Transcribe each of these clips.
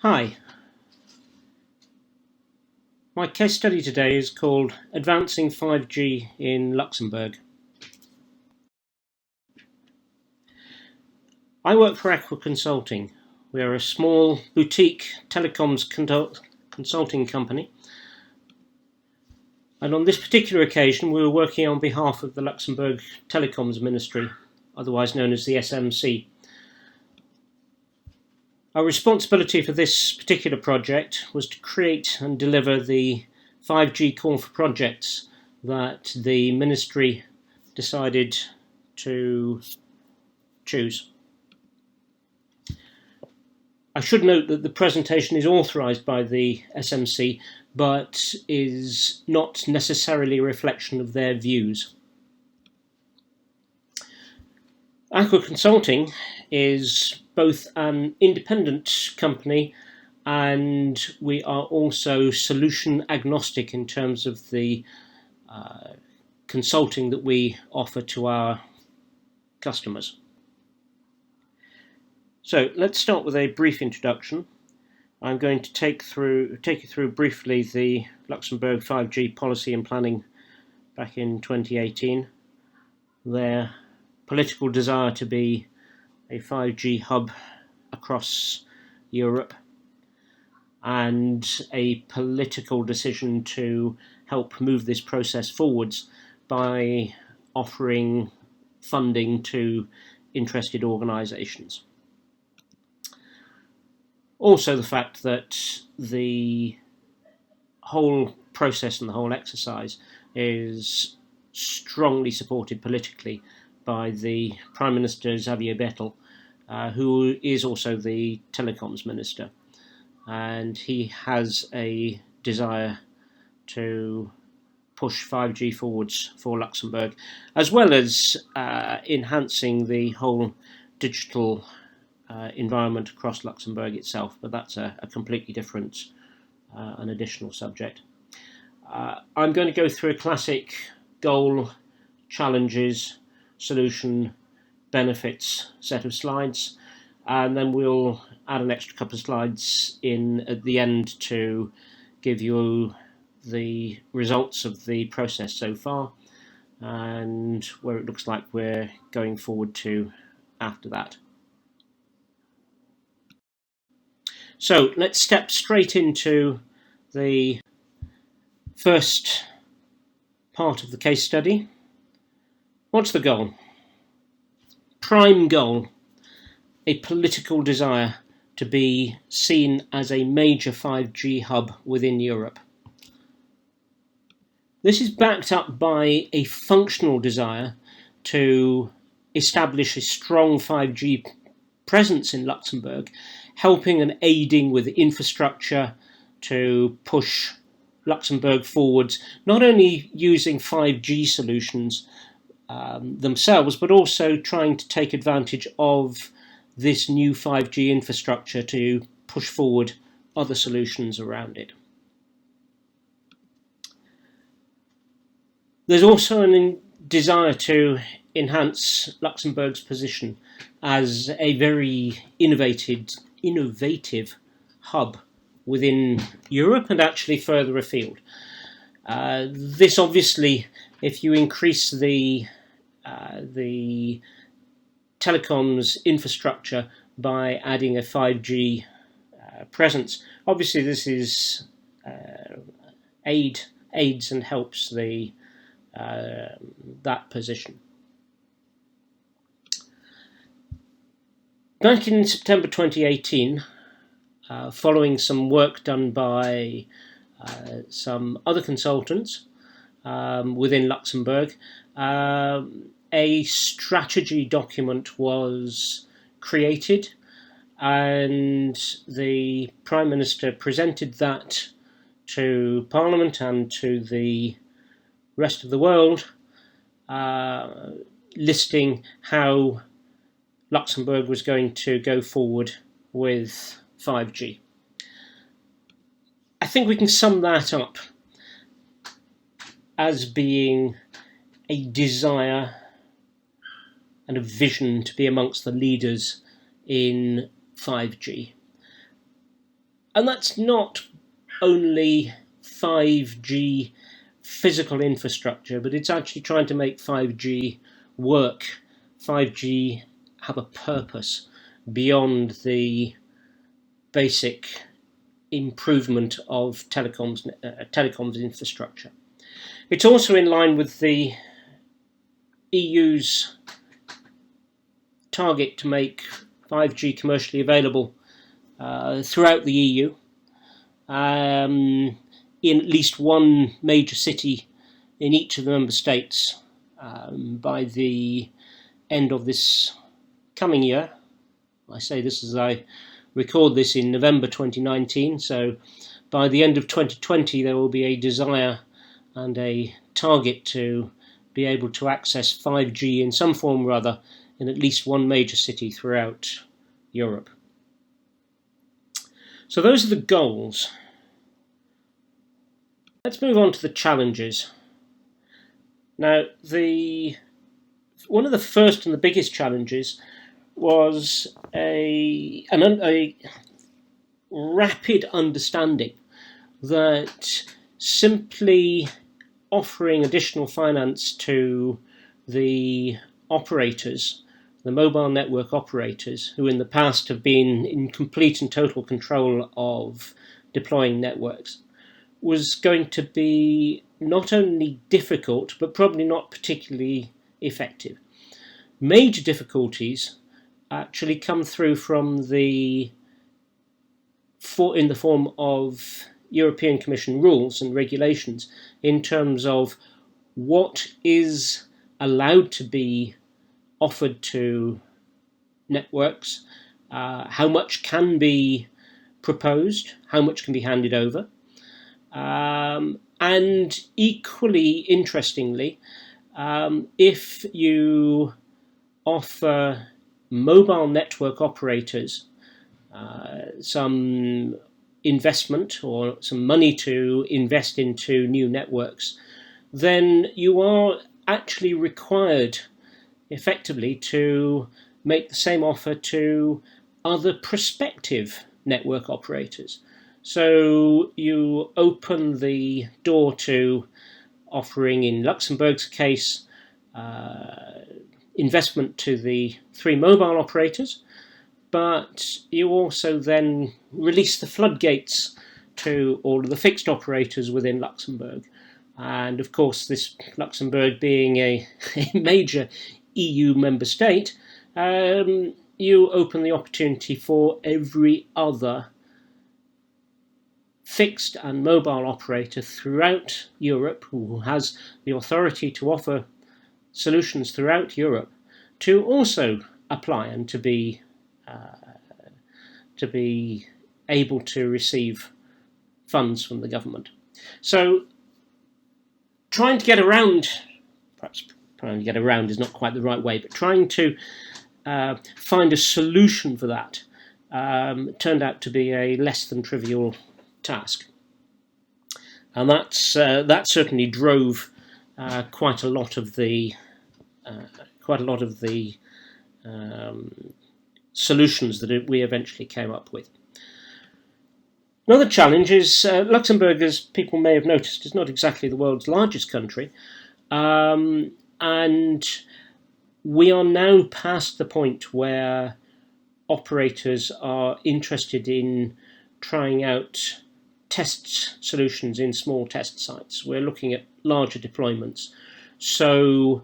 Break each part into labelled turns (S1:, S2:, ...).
S1: Hi, my case study today is called Advancing 5G in Luxembourg. I work for Aqua Consulting. We are a small boutique telecoms consulting company, and on this particular occasion we were working on behalf of the Luxembourg Telecoms Ministry, otherwise known as the SMC. Our responsibility for this particular project was to create and deliver the 5G call for projects that the ministry decided to choose. I should note that the presentation is authorised by the SMC, but is not necessarily a reflection of their views. Aqua Consulting is both an independent company and we are also solution agnostic in terms of the consulting that we offer to our customers. So let's start with a brief introduction. I'm going to take you through briefly the Luxembourg 5G policy and planning back in 2018, their political desire to be a 5G hub across Europe, and a political decision to help move this process forwards by offering funding to interested organisations. Also the fact that the whole process and the whole exercise is strongly supported politically by the Prime Minister Xavier Bettel, who is also the Telecoms Minister, and he has a desire to push 5G forwards for Luxembourg, as well as enhancing the whole digital environment across Luxembourg itself, but that's a completely different and additional subject. I'm going to go through a classic goal, challenges, solution, benefits set of slides, and then we'll add an extra couple of slides in at the end to give you the results of the process so far and where it looks like we're going forward to after that. So let's step straight into the first part of the case study. What's the goal? Prime goal, a political desire to be seen as a major 5G hub within Europe. This is backed up by a functional desire to establish a strong 5G presence in Luxembourg, helping and aiding with infrastructure to push Luxembourg forwards, not only using 5G solutions themselves, but also trying to take advantage of this new 5G infrastructure to push forward other solutions around it. There's also a desire to enhance Luxembourg's position as a very innovative hub within Europe and actually further afield. This obviously, if you increase the telecoms infrastructure by adding a 5G presence, obviously this is aids and helps that position. Back in September 2018, following some work done by some other consultants within Luxembourg, a strategy document was created and the Prime Minister presented that to Parliament and to the rest of the world, listing how Luxembourg was going to go forward with 5G. I think we can sum that up as being a desire and a vision to be amongst the leaders in 5G. And that's not only 5G physical infrastructure, but it's actually trying to make 5G work, 5G have a purpose beyond the basic improvement of telecoms infrastructure. It's also in line with the EU's target to make 5G commercially available throughout the EU, in at least one major city in each of the member states by the end of this coming year. I say this as I record this in November 2019, so by the end of 2020 there will be a desire and a target to be able to access 5G in some form or other in at least one major city throughout Europe. So those are the goals. Let's move on to the challenges. Now, one of the first and the biggest challenges was a rapid understanding that simply offering additional finance to the operators, the mobile network operators, who in the past have been in complete and total control of deploying networks, was going to be not only difficult, but probably not particularly effective. Major difficulties actually come through from in the form of European Commission rules and regulations in terms of what is allowed to be offered to networks, how much can be proposed, how much can be handed over, and equally interestingly, if you offer mobile network operators some investment or some money to invest into new networks, then you are actually required effectively to make the same offer to other prospective network operators. So you open the door to offering, in Luxembourg's case, investment to the 3 mobile operators, but you also then release the floodgates to all of the fixed operators within Luxembourg. And of course, this Luxembourg being a major EU member state, you open the opportunity for every other fixed and mobile operator throughout Europe who has the authority to offer solutions throughout Europe to also apply and to be able to receive funds from the government. So trying to get around, perhaps trying to get around is not quite the right way, but trying to find a solution for that turned out to be a less than trivial task, and that certainly drove quite a lot of the solutions that we eventually came up with. Another challenge is Luxembourg, as people may have noticed, is not exactly the world's largest country, and we are now past the point where operators are interested in trying out test solutions in small test sites. We're looking at larger deployments. So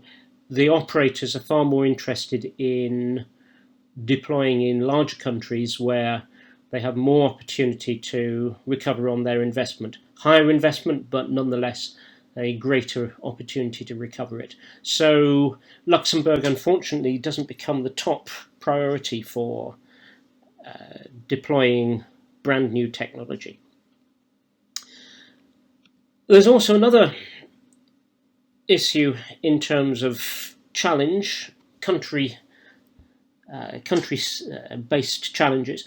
S1: the operators are far more interested in deploying in larger countries where they have more opportunity to recover on their investment. Higher investment, but nonetheless a greater opportunity to recover it. So Luxembourg, unfortunately, doesn't become the top priority for deploying brand new technology. There's also another issue in terms of challenge, country-based challenges.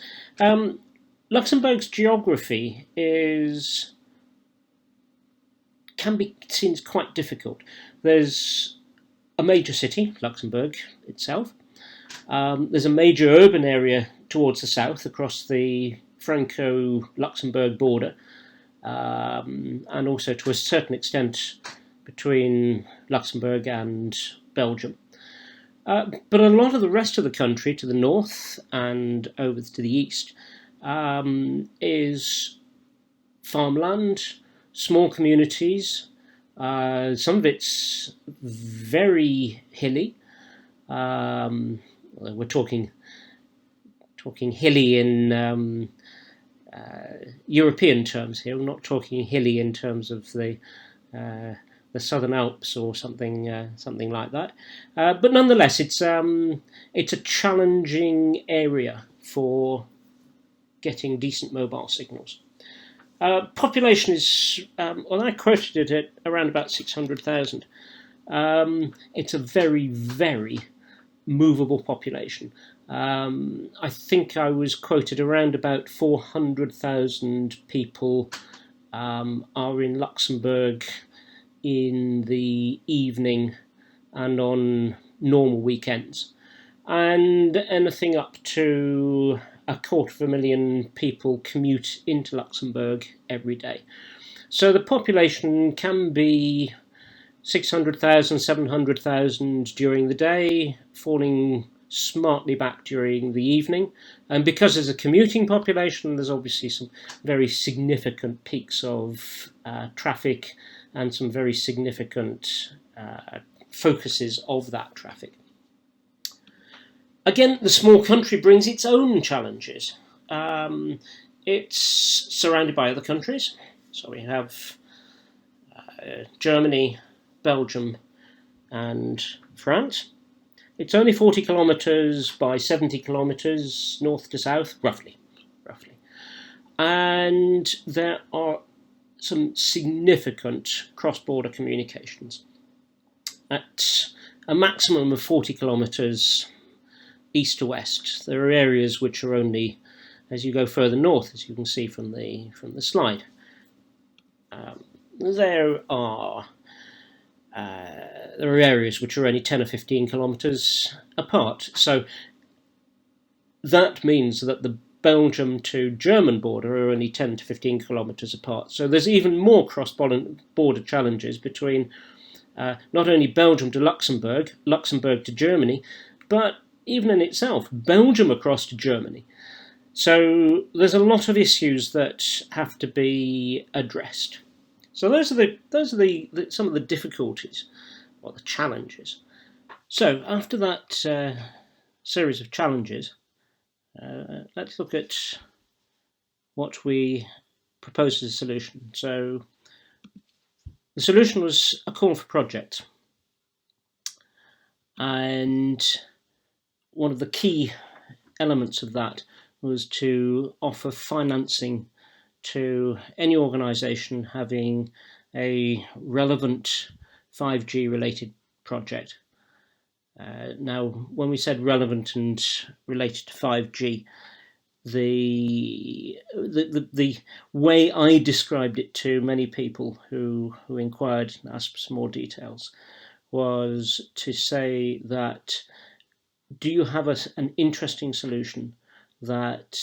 S1: Luxembourg's geography can be seen as quite difficult. There's a major city, Luxembourg itself. There's a major urban area towards the south, across the Franco-Luxembourg border, and also to a certain extent between Luxembourg and Belgium. But a lot of the rest of the country, to the north and over to the east, is farmland, small communities. Some of it's very hilly. We're talking hilly in European terms here. We're not talking hilly in terms of the Southern Alps or something like that. But nonetheless, it's a challenging area for getting decent mobile signals. Population is, I quoted it at around about 600,000. It's a very, very movable population. I think I was quoted around about 400,000 people are in Luxembourg in the evening and on normal weekends, and anything up to 250,000 people commute into Luxembourg every day. So the population can be 600,000, 700,000 during the day, falling smartly back during the evening. And because there's a commuting population, there's obviously some very significant peaks of traffic and some very significant focuses of that traffic. Again, the small country brings its own challenges. It's surrounded by other countries. So we have Germany, Belgium, and France. It's only 40 kilometres by 70 kilometres north to south, roughly. And there are some significant cross-border communications. At a maximum of 40 kilometres east to west, there are areas which are only, as you go further north, as you can see from the slide, there are areas which are only 10 or 15 kilometres apart. So that means that the Belgium to German border are only 10 to 15 kilometres apart. So there's even more cross-border challenges between not only Belgium to Luxembourg, Luxembourg to Germany, but even in itself, Belgium across to Germany. So there's a lot of issues that have to be addressed. So those are some of the difficulties or the challenges. So after that series of challenges, let's look at what we proposed as a solution. So the solution was a call for projects, and one of the key elements of that was to offer financing to any organisation having a relevant 5G related project. Now, when we said relevant and related to 5G, the way I described it to many people who inquired and asked for some more details was to say that, do you have an interesting solution that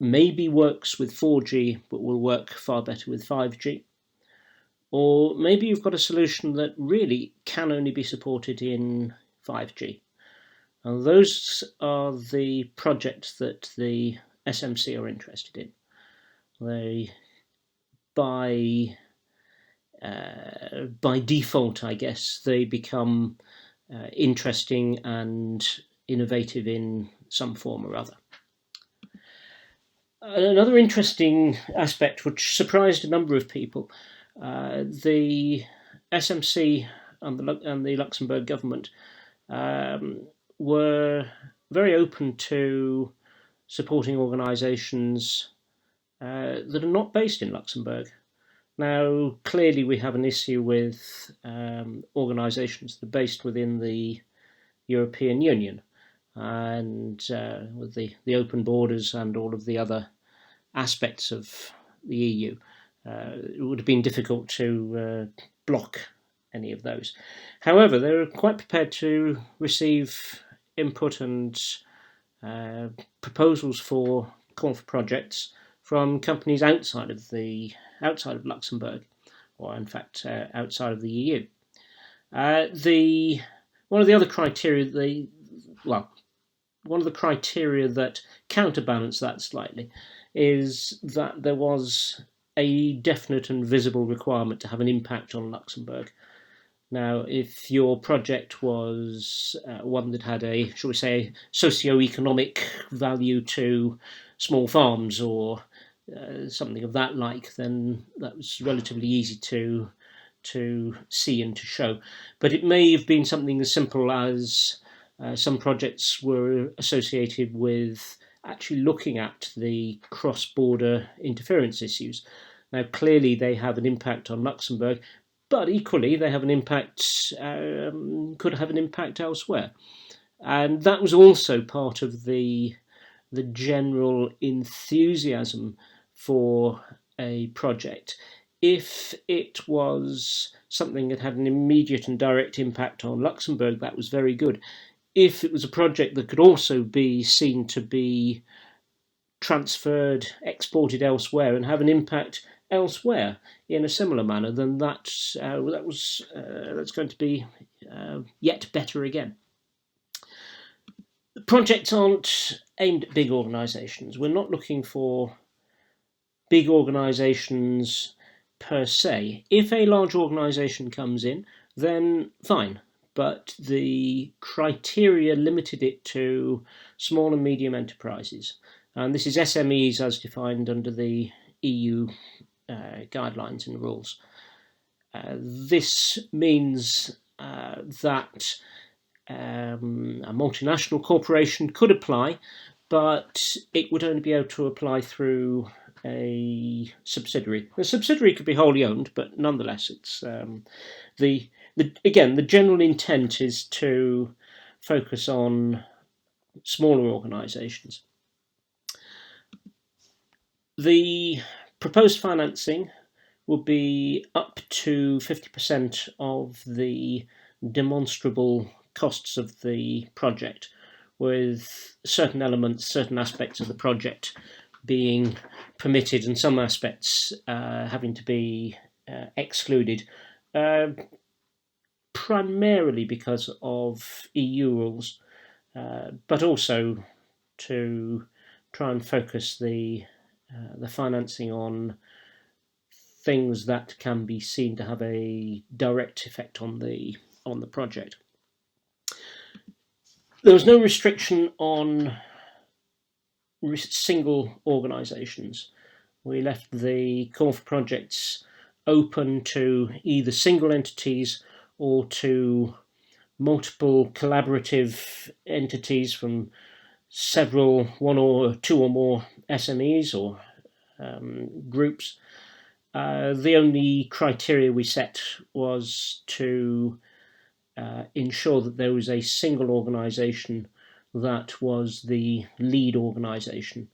S1: maybe works with 4G but will work far better with 5G? Or maybe you've got a solution that really can only be supported in 5G. And those are the projects that the SMC are interested in. They, by default, I guess, they become interesting and innovative in some form or other. Another interesting aspect which surprised a number of people, the SMC and the Luxembourg government were very open to supporting organisations that are not based in Luxembourg. Now, clearly we have an issue with organisations that are based within the European Union, and with the open borders and all of the other aspects of the EU, it would have been difficult to block any of those. However, they were quite prepared to receive input and proposals for call for projects from companies outside of Luxembourg, or in fact outside of the EU. One of the other criteria, one of the criteria that counterbalance that slightly is that there was a definite and visible requirement to have an impact on Luxembourg. Now, if your project was one that had a, shall we say, socio-economic value to small farms or something of that like, then that was relatively easy to see and to show. But it may have been something as simple as some projects were associated with actually looking at the cross-border interference issues. Now, clearly they have an impact on Luxembourg, but equally they have an impact, could have an impact elsewhere. And that was also part of the general enthusiasm for a project. If it was something that had an immediate and direct impact on Luxembourg, that was very good. If it was a project that could also be seen to be transferred, exported elsewhere, and have an impact elsewhere in a similar manner, then that's going to be yet better again. Projects aren't aimed at big organisations. We're not looking for big organisations per se. If a large organisation comes in, then fine. But the criteria limited it to small and medium enterprises. And this is SMEs as defined under the EU guidelines and rules. This means that a multinational corporation could apply, but it would only be able to apply through a subsidiary. The subsidiary could be wholly owned, but nonetheless, it's the general intent is to focus on smaller organisations. The proposed financing will be up to 50% of the demonstrable costs of the project, with certain elements, certain aspects of the project being permitted and some aspects having to be excluded, primarily because of EU rules, but also to try and focus the financing on things that can be seen to have a direct effect on the project. There was no restriction on single organisations. We left the call for projects open to either single entities or to multiple collaborative entities from one or two or more SMEs or groups. The only criteria we set was to ensure that there was a single organisation that was the lead organisation,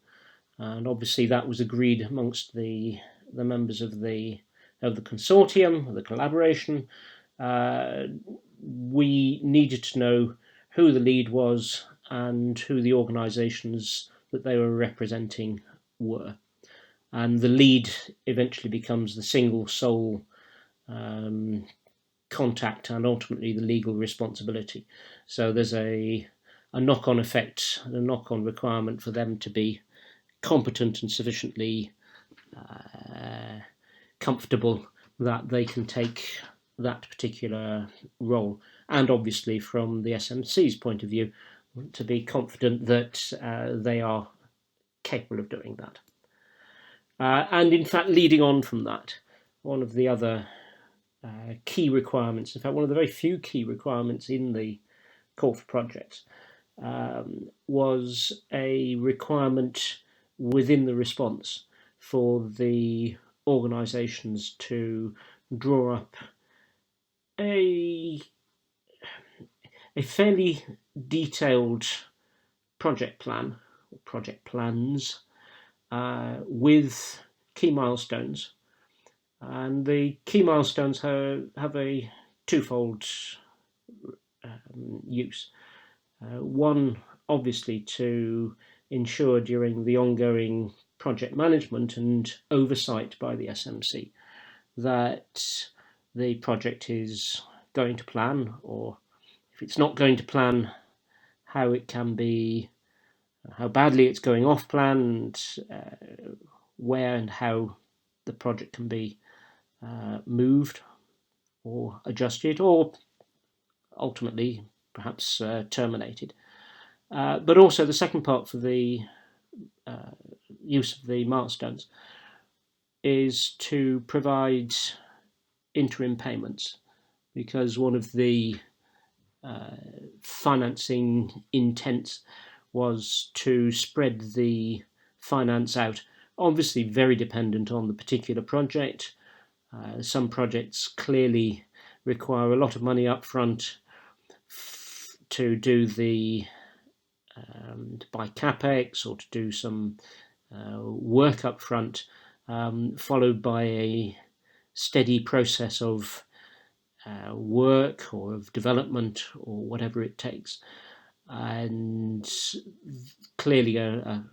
S1: and obviously that was agreed amongst the members of the consortium, of the collaboration. We needed to know who the lead was and who the organisations that they were representing were. And the lead eventually becomes the single sole contact and ultimately the legal responsibility. So there's a knock-on effect, a knock-on requirement for them to be competent and sufficiently comfortable that they can take that particular role. And obviously from the SMC's point of view, to be confident that they are capable of doing that. And in fact, leading on from that, one of the other key requirements, in fact, one of the very few key requirements in the call for projects, was a requirement within the response for the organisations to draw up a fairly detailed project plan, or project plans, with key milestones. And the key milestones have a twofold use. One, obviously, to ensure during the ongoing project management and oversight by the SMC that the project is going to plan, or if it's not going to plan, how it can be, how badly it's going off plan, and where and how the project can be moved or adjusted, or ultimately perhaps terminated. But also the second part for the use of the milestones is to provide interim payments, because one of the financing intents was to spread the finance out, obviously very dependent on the particular project. Some projects clearly require a lot of money up front to do the to buy capex or to do some work up front, followed by a steady process of work or of development or whatever it takes. And clearly a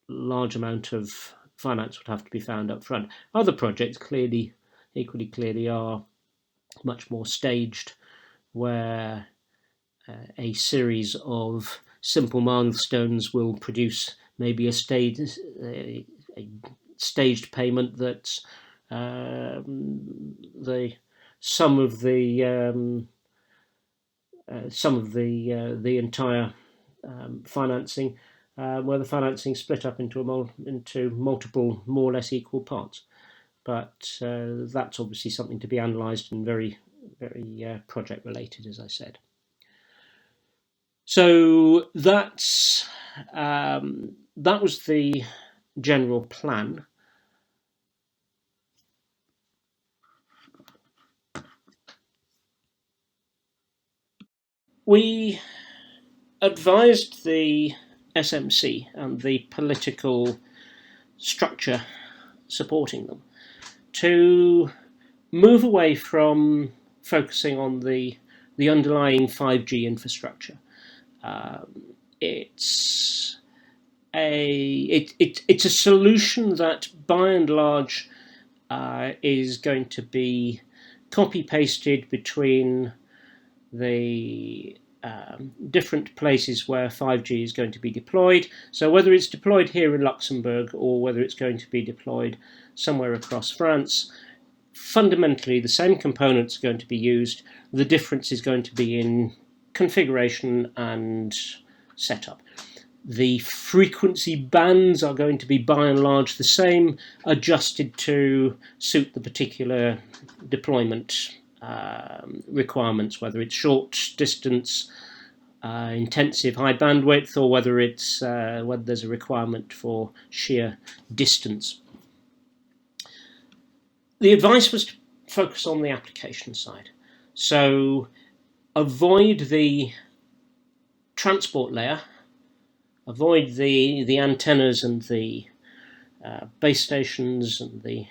S1: large amount of finance would have to be found up front. Other projects equally clearly are much more staged, where a series of simple milestones will produce maybe a staged payment that's the sum of the entire financing, where the financing split up into multiple more or less equal parts. But that's obviously something to be analysed and very project related, as I said. So that was the general plan. We advised the SMC and the political structure supporting them to move away from focusing on the underlying 5G infrastructure. It's a solution that, by and large, is going to be copy-pasted between the different places where 5G is going to be deployed. So whether it's deployed here in Luxembourg or whether it's going to be deployed somewhere across France, fundamentally the same components are going to be used. The difference is going to be in configuration and setup. The frequency bands are going to be by and large the same, adjusted to suit the particular deployment requirements, whether it's short distance, intensive high bandwidth, or whether there's a requirement for sheer distance. The advice was to focus on the application side. So avoid the transport layer, avoid the antennas and the base stations and the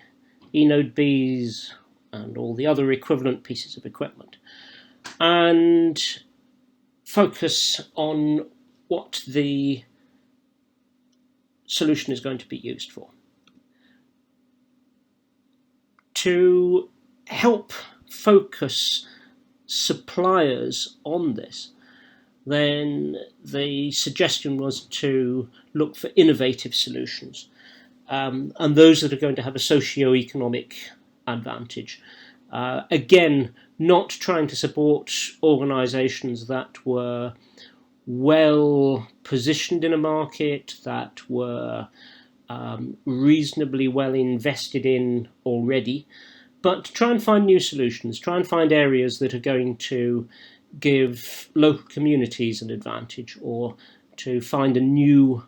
S1: eNode Bs and all the other equivalent pieces of equipment, and focus on what the solution is going to be used for. To help focus suppliers on this, then the suggestion was to look for innovative solutions, and those that are going to have a socio-economic advantage. Again, not trying to support organisations that were well positioned in a market, that were reasonably well invested in already, but try and find new solutions, try and find areas that are going to give local communities an advantage, or to find a new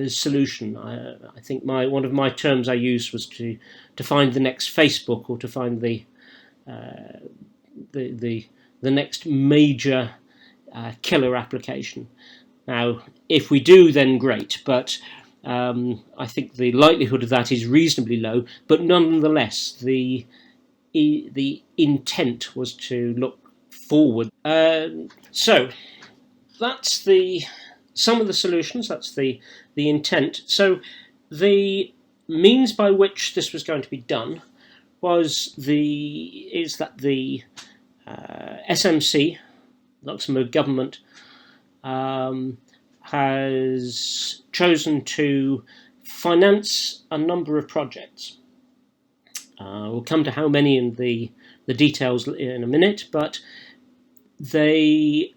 S1: solution. I think one of my terms I used was to find the next Facebook, or to find the next major killer application. Now, if we do, then great, but I think the likelihood of that is reasonably low. But nonetheless, the intent was to look forward. So that's the some of the solutions. That's the intent. So the means by which this was going to be done is that the SMC, Luxembourg government, has chosen to finance a number of projects. We'll come to how many in the details in a minute, but they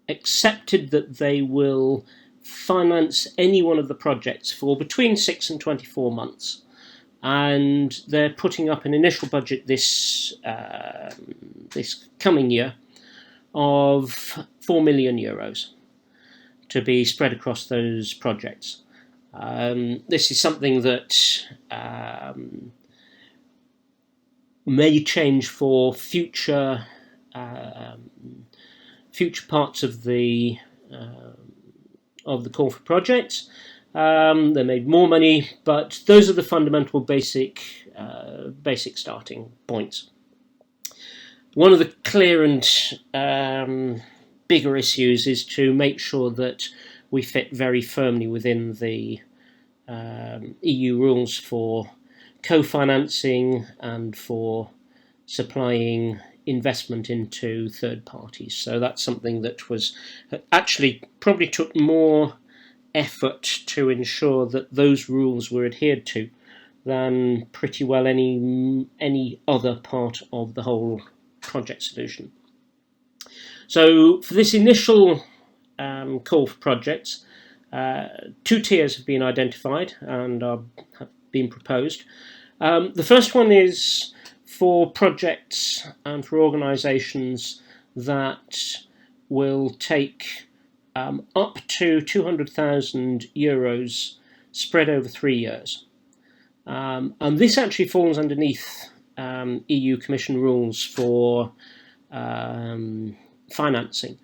S1: accepted that they will finance any one of the projects for between 6 and 24 months. And they're putting up an initial budget this coming year of €4 million to be spread across those projects. This is something that may change for future parts of the call for projects. They made more money, but those are the fundamental basic starting points. One of the clear and bigger issues is to make sure that we fit very firmly within the EU rules for co-financing and for supplying investment into third parties. So that's something that was actually probably took more effort to ensure that those rules were adhered to than pretty well any other part of the whole project solution. So for this initial call for projects, 2 tiers have been identified and have been proposed. The first one is for projects and for organisations that will take up to €200,000 spread over 3 years. And this actually falls underneath EU Commission rules for financing.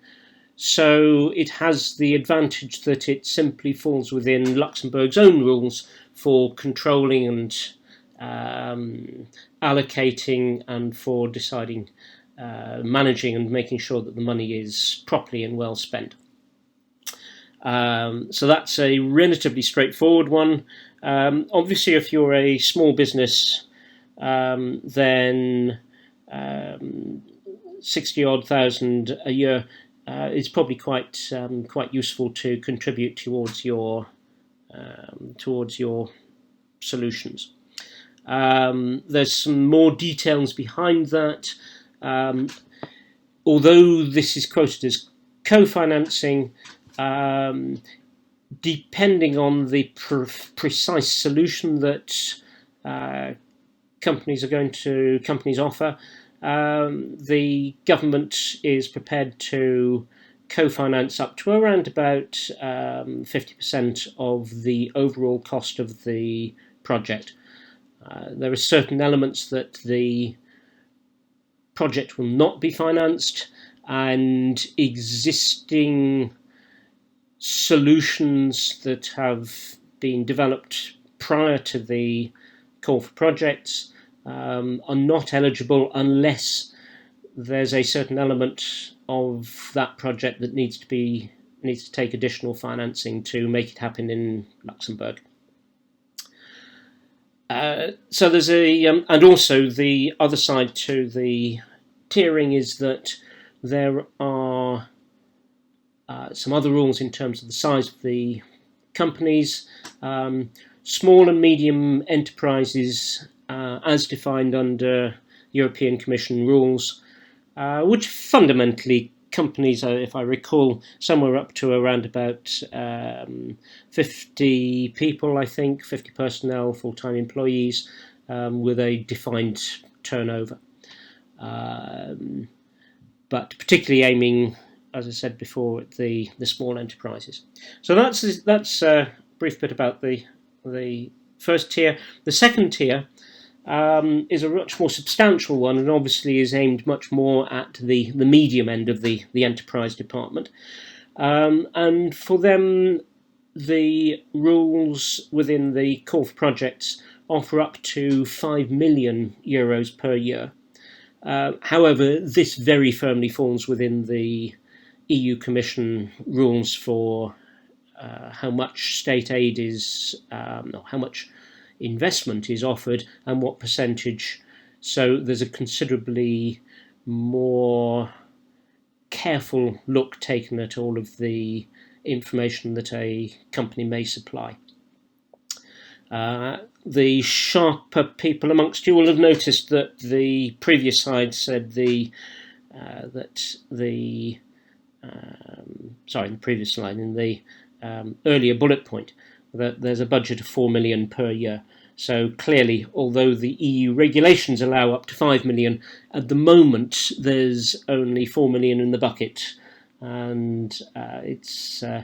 S1: So it has the advantage that it simply falls within Luxembourg's own rules for controlling and allocating and for deciding, managing and making sure that the money is properly and well spent. So that's a relatively straightforward one. Obviously, if you're a small business, then 60-odd thousand a year is probably quite useful to contribute towards your solutions. There's some more details behind that. Although this is quoted as co-financing, depending on the precise solution that companies offer, the government is prepared to co-finance up to around about 50% of the overall cost of the project. There are certain elements that the project will not be financed, and existing solutions that have been developed prior to the call for projects are not eligible unless there's a certain element of that project that needs to take additional financing to make it happen in Luxembourg. So there's and also the other side to the tiering is that there are some other rules in terms of the size of the companies. Small and medium enterprises, as defined under European Commission rules, which fundamentally companies, if I recall, somewhere up to around about 50 people, I think, 50 personnel, full-time employees, with a defined turnover. But particularly aiming, as I said before, at the small enterprises. So that's a brief bit about the first tier. The second tier is a much more substantial one, and obviously is aimed much more at the medium end of the enterprise department. And for them, the rules within the call for projects offer up to €5 million per year. However, this very firmly falls within the EU Commission rules for how much state aid is, or how much investment is offered, and what percentage. So there's a considerably more careful look taken at all of the information that a company may supply. The sharper people amongst you will have noticed that the previous slide said the previous slide, in the earlier bullet point, that there's a budget of 4 million per year. So clearly, although the EU regulations allow up to 5 million, at the moment there's only 4 million in the bucket, and so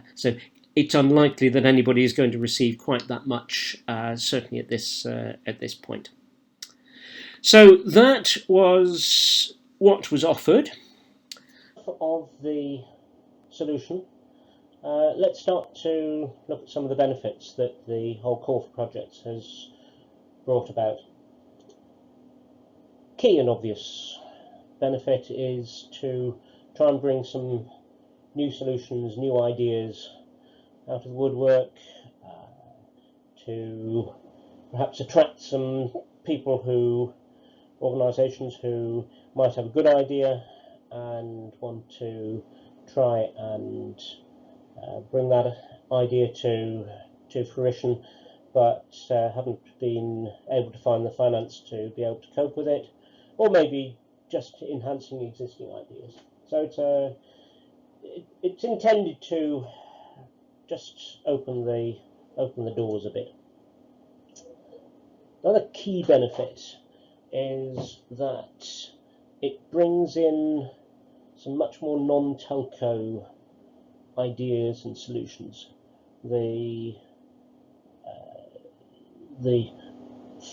S1: it's unlikely that anybody is going to receive quite that much, certainly at this point. So that was what was offered. Of the solution, let's start to look at some of the benefits that the whole call for projects has brought about. Key and obvious benefit is to try and bring some new solutions, new ideas out of the woodwork, to perhaps attract some people organisations who might have a good idea and want to try and bring that idea to fruition, but haven't been able to find the finance to be able to cope with it, or maybe just enhancing existing ideas. So it's intended to just open the doors a bit. Another key benefit is that it brings in some much more non-telco ideas and solutions. The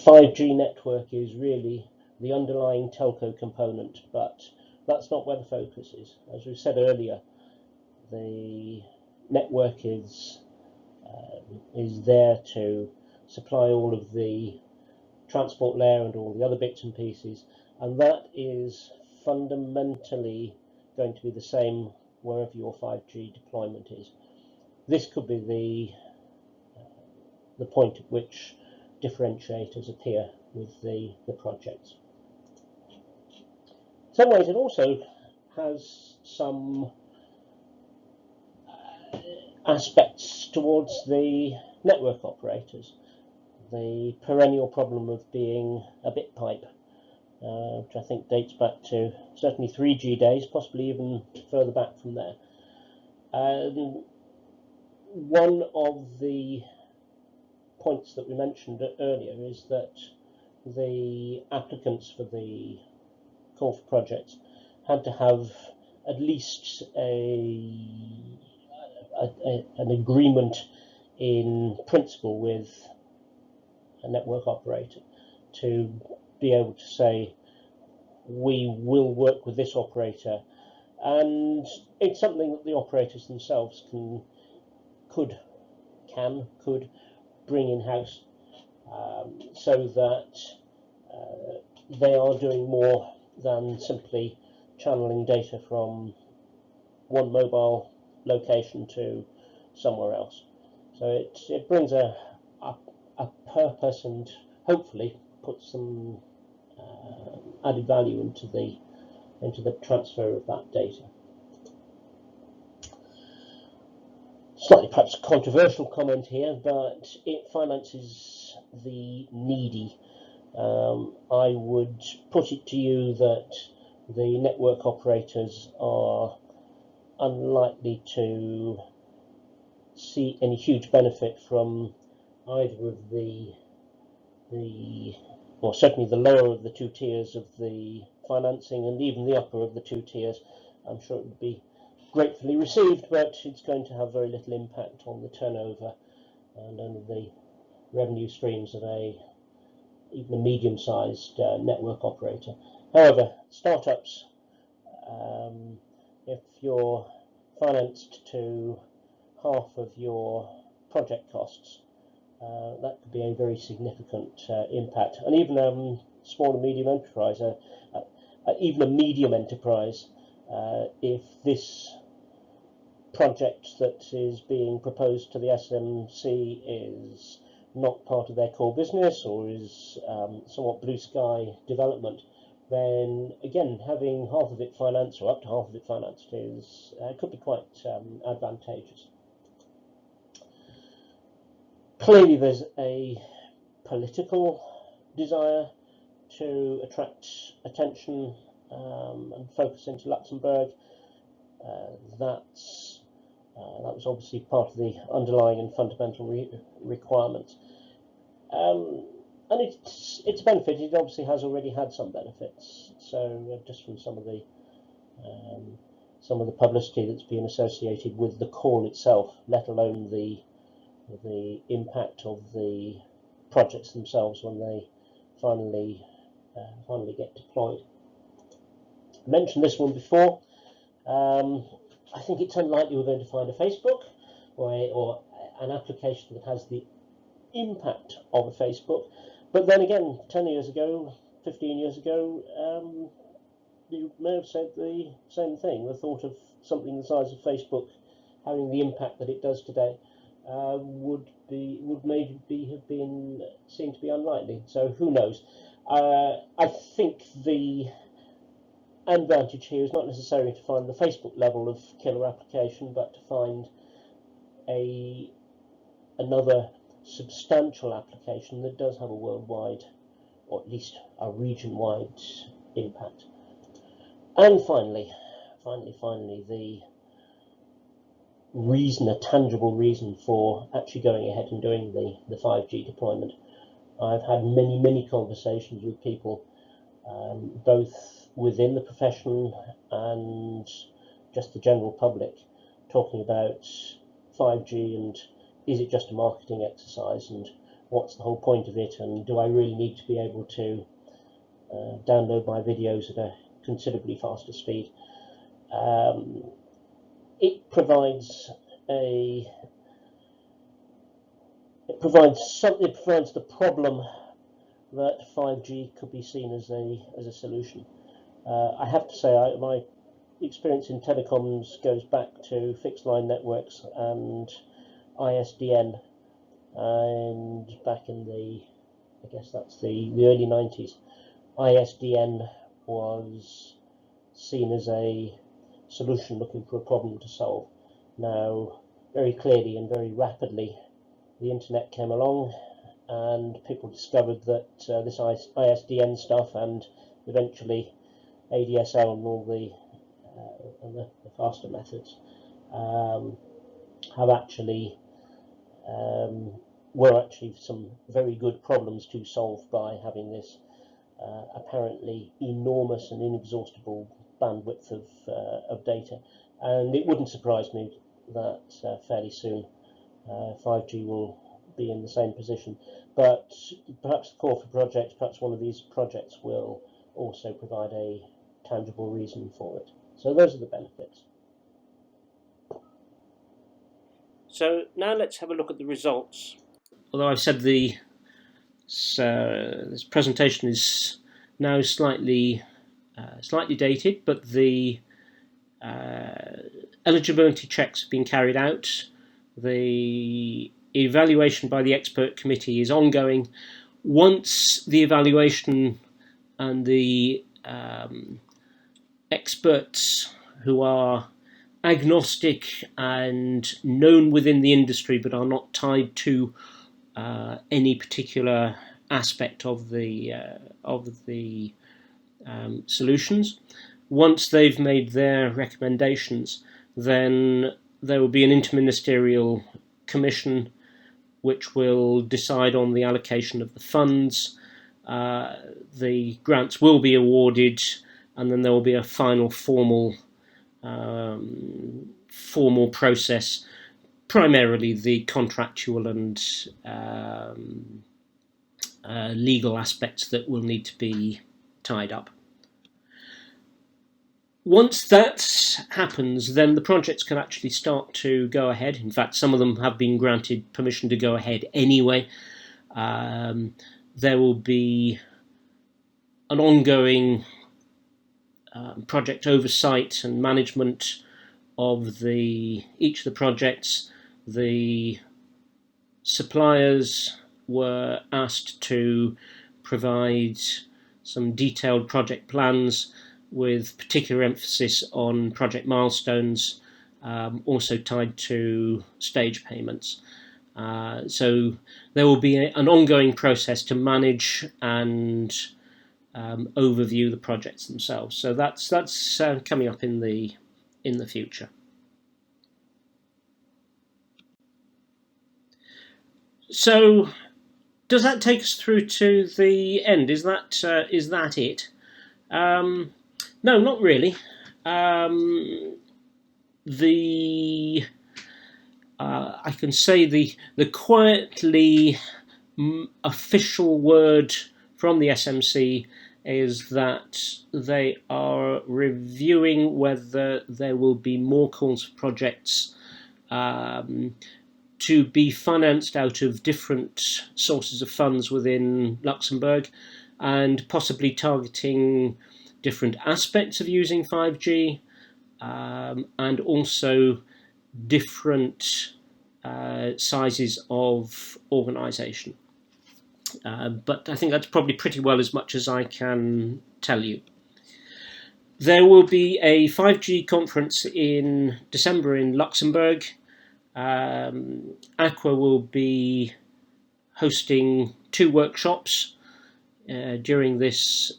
S1: 5G network is really the underlying telco component, but that's not where the focus is. As we said earlier, the network is there to supply all of the transport layer and all the other bits and pieces, and that is fundamentally going to be the same wherever your 5G deployment is. This could be the point at which differentiators appear with the projects. In some ways, it also has some aspects towards the network operators. The perennial problem of being a bit pipe, which I think dates back to certainly 3G days, possibly even further back from there. One of the points that we mentioned earlier is that the applicants for the call for projects had to have at least an agreement in principle with a network operator to be able to say, we will work with this operator, and it's something that the operators themselves could bring in-house, so that they are doing more than simply channeling data from one mobile location to somewhere else. So it brings a purpose and hopefully puts some added value into the transfer of that data. Slightly perhaps a controversial comment here, but it finances the needy. I would put it to you that the network operators are unlikely to see any huge benefit from either of or certainly the lower of the two tiers of the financing, and even the upper of the two tiers. I'm sure it would be gratefully received, but it's going to have very little impact on the turnover and on the revenue streams of even a medium-sized network operator. However, startups, if you're financed to half of your project costs, that could be a very significant impact. And even small and medium enterprise, even a medium enterprise, if this project that is being proposed to the SMC is not part of their core business, or is somewhat blue sky development, then again, having half of it financed, or up to half of it financed, is could be quite advantageous. Clearly, there's a political desire to attract attention and focus into Luxembourg. That was obviously part of the underlying and fundamental requirements. And its benefit, it obviously has already had some benefits. So just from some of the publicity that's been associated with the call itself, let alone the impact of the projects themselves when they finally get deployed. I mentioned this one before. I think it's unlikely we're going to find a Facebook or an application that has the impact of a Facebook. But then again, 10 years ago, 15 years ago, you may have said the same thing. The thought of something the size of Facebook having the impact that it does today would maybe have been seen to be unlikely. So who knows? I think the advantage here is not necessarily to find the Facebook level of killer application, but to find another substantial application that does have a worldwide, or at least a region-wide impact. And finally, the reason, a tangible reason for actually going ahead and doing the 5G deployment. I've had many conversations with people, both within the profession and just the general public, talking about 5G and is it just a marketing exercise, and what's the whole point of it, and do I really need to be able to download my videos at a considerably faster speed? It provides the problem that 5G could be seen as a solution. I have to say, my experience in telecoms goes back to fixed line networks and ISDN, and back in I guess that's the early 90s, ISDN was seen as a solution looking for a problem to solve. Now, very clearly and very rapidly, the internet came along and people discovered that this ISDN stuff, and eventually ADSL and all the faster methods, were actually some very good problems to solve by having this apparently enormous and inexhaustible bandwidth of data. And it wouldn't surprise me that fairly soon 5G will be in the same position. But perhaps the call for projects, perhaps one of these projects will also provide a tangible reason for it. So those are the benefits. So now let's have a look at the results. Although I've said this presentation is now slightly dated, but the eligibility checks have been carried out. The evaluation by the expert committee is ongoing. Once the evaluation and the experts who are agnostic and known within the industry but are not tied to any particular aspect of the solutions, once they've made their recommendations, then there will be an interministerial commission which will decide on the allocation of the funds. The grants will be awarded, and then there will be a final formal process, primarily the contractual and legal aspects that will need to be tied up. Once that happens, then the projects can actually start to go ahead. In fact, some of them have been granted permission to go ahead anyway. There will be an ongoing project oversight and management of each of the projects, the suppliers were asked to provide some detailed project plans with particular emphasis on project milestones, also tied to stage payments. So there will be an ongoing process to manage and overview the projects themselves. So that's coming up in the future. So does that take us through to the end? Is that it? No, not really. The I can say the quietly official word from the SMC is that they are reviewing whether there will be more calls for projects to be financed out of different sources of funds within Luxembourg, and possibly targeting different aspects of using 5G, and also different sizes of organisation. But I think that's probably pretty well as much as I can tell you. There will be a 5G conference in December in Luxembourg. Aqua will be hosting 2 workshops during this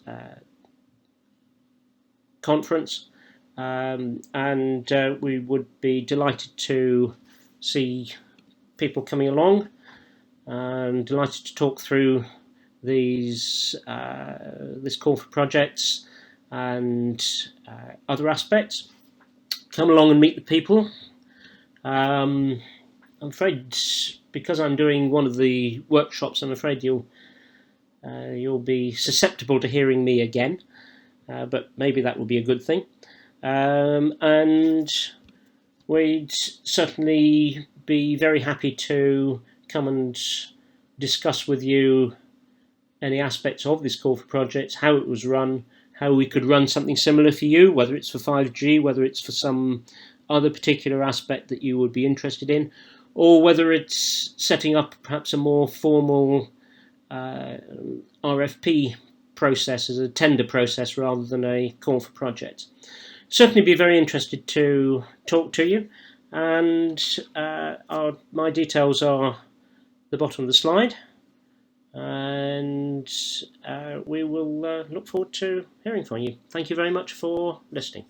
S1: conference, and we would be delighted to see people coming along, and delighted to talk through this call for projects and other aspects. Come along and meet the people. I'm afraid, because I'm doing one of the workshops, I'm afraid you'll be susceptible to hearing me again, but maybe that will be a good thing. And we'd certainly be very happy to come and discuss with you any aspects of this call for projects, how it was run, how we could run something similar for you, whether it's for 5G, whether it's for some other particular aspect that you would be interested in, or whether it's setting up perhaps a more formal RFP process as a tender process rather than a call for projects. Certainly be very interested to talk to you, and my details are the bottom of the slide, and we will look forward to hearing from you. Thank you very much for listening.